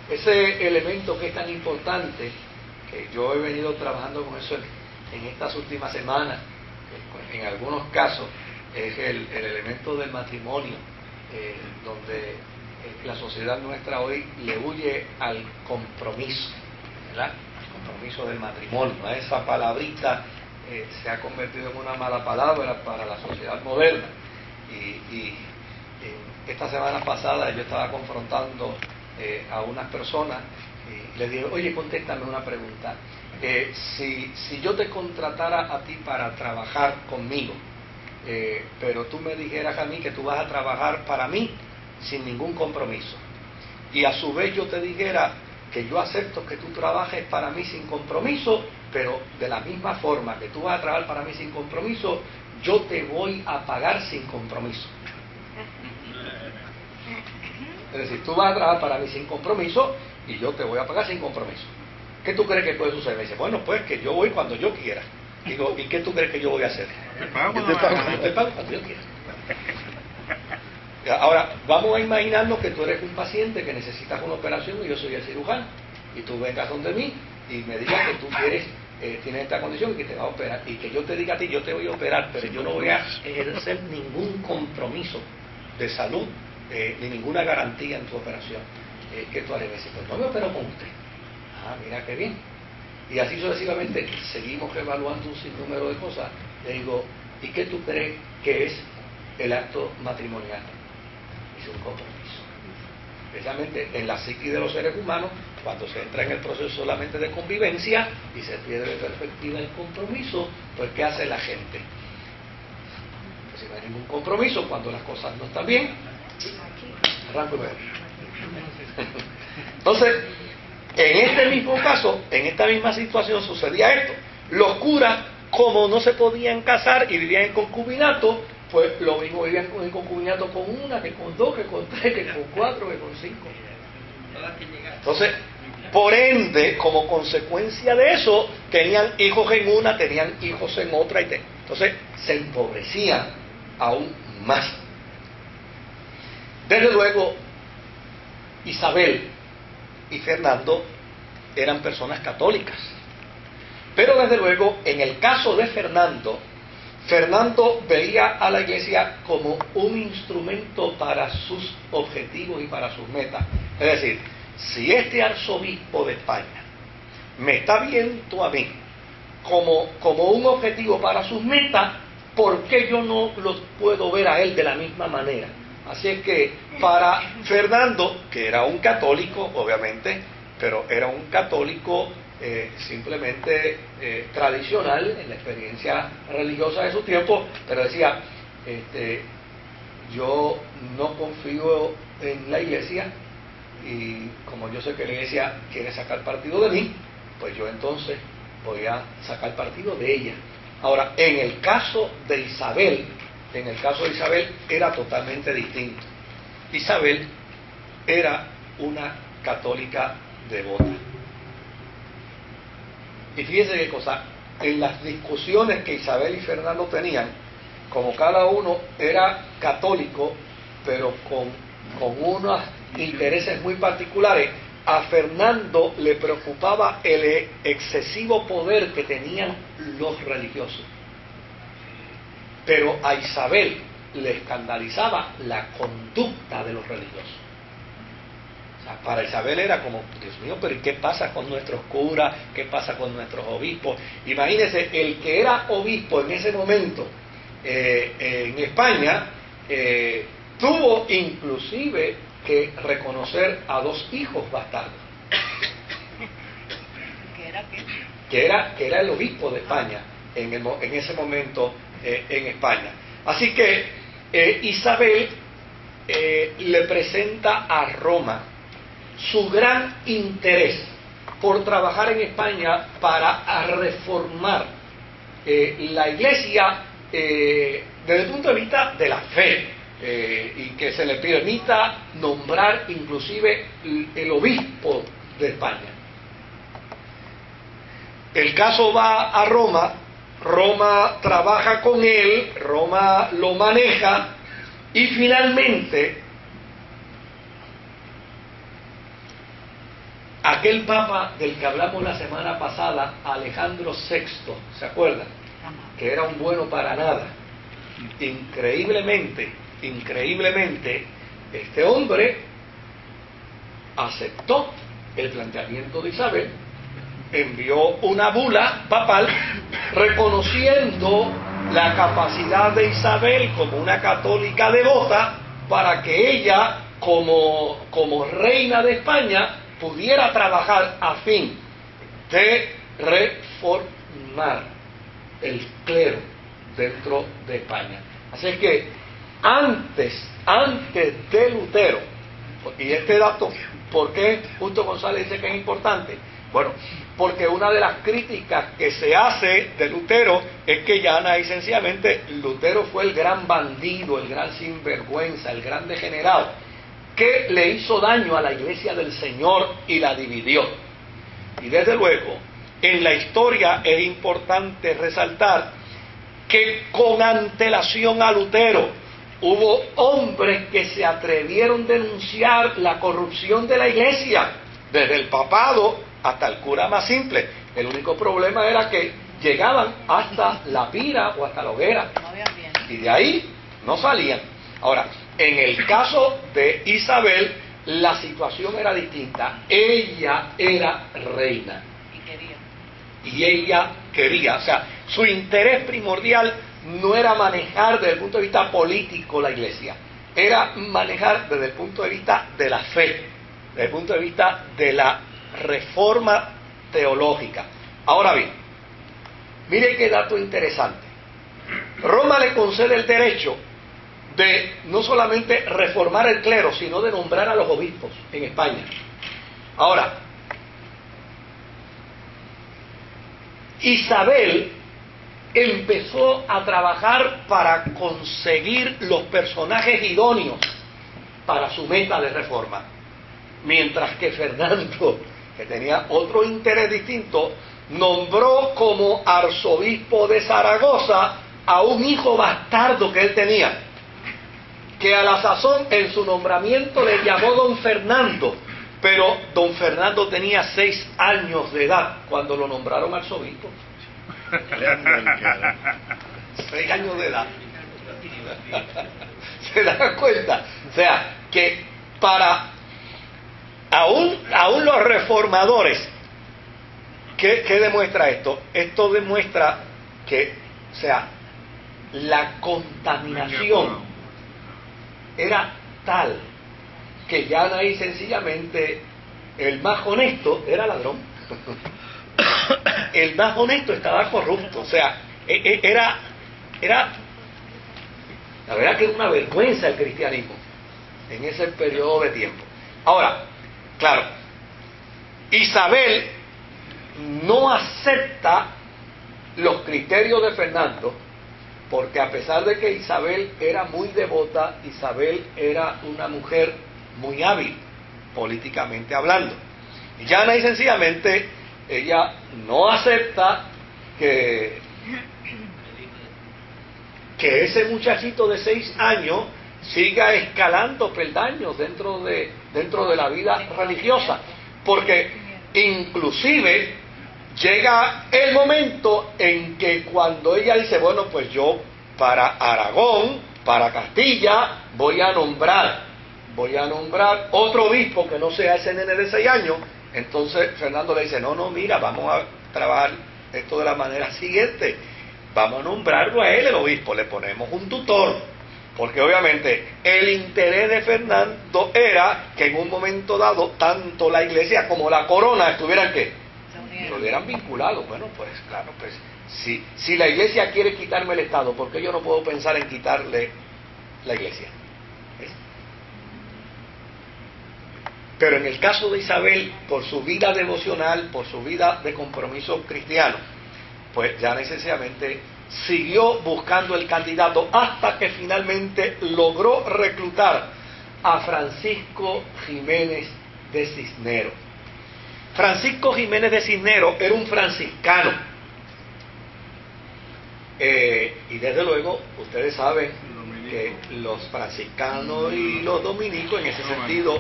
ese elemento que es tan importante, que yo he venido trabajando con eso en estas últimas semanas, en algunos casos, es el elemento del matrimonio, donde la sociedad nuestra hoy le huye al compromiso, ¿verdad? Al compromiso del matrimonio. Esa palabrita se ha convertido en una mala palabra para la sociedad moderna. Y esta semana pasada yo estaba confrontando a unas personas y les dije, oye, contéstame una pregunta. Si yo te contratara a ti para trabajar conmigo, pero tú me dijeras a mí que tú vas a trabajar para mí sin ningún compromiso, y a su vez yo te dijera que yo acepto que tú trabajes para mí sin compromiso, pero de la misma forma que tú vas a trabajar para mí sin compromiso, yo te voy a pagar sin compromiso. Es decir, tú vas a trabajar para mí sin compromiso y yo te voy a pagar sin compromiso. ¿Qué tú crees que puede suceder? Me dice, bueno, pues que yo voy cuando yo quiera. Digo, ¿y qué tú crees que yo voy a hacer? Yo te pago cuando yo quiera. Ahora, vamos a imaginarnos que tú eres un paciente que necesitas una operación y yo soy el cirujano. Y tú vengas donde mí y me digas que tú tienes esta condición y que te va a operar. Y que yo te diga a ti, yo te voy a operar, pero yo no voy a ejercer ningún compromiso de salud, ni ninguna garantía en tu operación. ¿Qué tú harás? Pues no me opero con usted. Ah, mira qué bien. Y así sucesivamente seguimos evaluando un sinnúmero de cosas. Le digo, ¿y qué tú crees que es el acto matrimonial? Es un compromiso. Especialmente en la psique de los seres humanos, cuando se entra en el proceso solamente de convivencia y se pierde de perspectiva el compromiso, pues ¿qué hace la gente? Pues si no hay ningún compromiso, cuando las cosas no están bien, arranco y me voy. Entonces, en este mismo caso, en esta misma situación sucedía esto. Los curas, como no se podían casar y vivían en concubinato, pues lo mismo vivían en concubinato con una, que con dos, que con tres, que con cuatro, que con cinco. Entonces, por ende, como consecuencia de eso, tenían hijos en una, tenían hijos en otra, entonces se empobrecían aún más. Desde luego, Isabel y Fernando eran personas católicas, pero desde luego en el caso de Fernando veía a la iglesia como un instrumento para sus objetivos y para sus metas. Es decir, si este arzobispo de España me está viendo a mí como un objetivo para sus metas, ¿por qué yo no los puedo ver a él de la misma manera? Así es que para Fernando, que era un católico, obviamente, pero era un católico simplemente tradicional en la experiencia religiosa de su tiempo, pero decía, yo no confío en la iglesia, y como yo sé que la iglesia quiere sacar partido de mí, pues yo entonces voy a sacar partido de ella. Ahora, en el caso de Isabel era totalmente distinto. Isabel era una católica devota. Y fíjense qué cosa, en las discusiones que Isabel y Fernando tenían, como cada uno era católico, pero con unos intereses muy particulares, a Fernando le preocupaba el excesivo poder que tenían los religiosos. Pero a Isabel le escandalizaba la conducta de los religiosos. O sea, para Isabel era como, Dios mío, pero ¿qué pasa con nuestros curas? ¿Qué pasa con nuestros obispos? Imagínense, el que era obispo en ese momento en España tuvo inclusive que reconocer a dos hijos bastardos. Que era el obispo de España en ese momento en España. Así que Isabel le presenta a Roma su gran interés por trabajar en España para reformar la iglesia desde el punto de vista de la fe, y que se le permita nombrar inclusive el obispo de España. El caso va a Roma, Roma trabaja con él, Roma lo maneja, y finalmente aquel papa del que hablamos la semana pasada, Alejandro VI, ¿se acuerdan? Que era un bueno para nada. Increíblemente, este hombre aceptó el planteamiento de Isabel, envió una bula papal reconociendo la capacidad de Isabel como una católica devota para que ella, como reina de España, pudiera trabajar a fin de reformar el clero dentro de España. Así es que antes de Lutero, y este dato, ¿por qué Justo González dice que es importante? Bueno, porque una de las críticas que se hace de Lutero es que llana y sencillamente Lutero fue el gran bandido, el gran sinvergüenza, el gran degenerado, que le hizo daño a la iglesia del Señor y la dividió. Y desde luego, en la historia es importante resaltar que con antelación a Lutero hubo hombres que se atrevieron a denunciar la corrupción de la iglesia, desde el papado hasta el cura más simple. El único problema era que llegaban hasta la pira o hasta la hoguera, y de ahí no salían. Ahora, en el caso de Isabel, la situación era distinta. Ella era reina. Y ella quería, o sea, su interés primordial no era manejar desde el punto de vista político la iglesia, era manejar desde el punto de vista de la fe, desde el punto de vista de la reforma teológica. Ahora bien, mire qué dato interesante. Roma le concede el derecho de no solamente reformar el clero, sino de nombrar a los obispos en España. Ahora, Isabel empezó a trabajar para conseguir los personajes idóneos para su meta de reforma, mientras que Fernando, que tenía otro interés distinto, nombró como arzobispo de Zaragoza a un hijo bastardo que él tenía, que a la sazón en su nombramiento le llamó don Fernando, pero don Fernando tenía 6 años de edad cuando lo nombraron arzobispo. 6 años de edad. ¿Se dan cuenta? O sea, que para aún los reformadores, ¿qué demuestra esto? Esto demuestra que, o sea, la contaminación era tal que ya ahí sencillamente el más honesto era ladrón. El más honesto estaba corrupto. O sea, era la verdad que era una vergüenza el cristianismo en ese periodo de tiempo. Ahora, claro, Isabel no acepta los criterios de Fernando, porque a pesar de que Isabel era muy devota, Isabel era una mujer muy hábil, políticamente hablando. Y llana y sencillamente, ella no acepta que ese muchachito de 6 años siga escalando peldaños dentro de la vida religiosa, porque inclusive llega el momento en que cuando ella dice, bueno, pues yo para Aragón, para Castilla, voy a nombrar otro obispo que no sea ese nene de 6 años. Entonces Fernando le dice, no, mira, vamos a trabajar esto de la manera siguiente, vamos a nombrarlo a él el obispo, le ponemos un tutor, porque obviamente el interés de Fernando era que en un momento dado tanto la iglesia como la corona estuvieran ¿qué? Estuvieran vinculados. Bueno, pues claro, pues si la iglesia quiere quitarme el Estado, ¿por qué yo no puedo pensar en quitarle la iglesia? Pero en el caso de Isabel, por su vida devocional, por su vida de compromiso cristiano, pues ya necesariamente siguió buscando el candidato hasta que finalmente logró reclutar a Francisco Jiménez de Cisneros. Francisco Jiménez de Cisneros era un franciscano. Y desde luego, ustedes saben que los franciscanos y los dominicos en ese sentido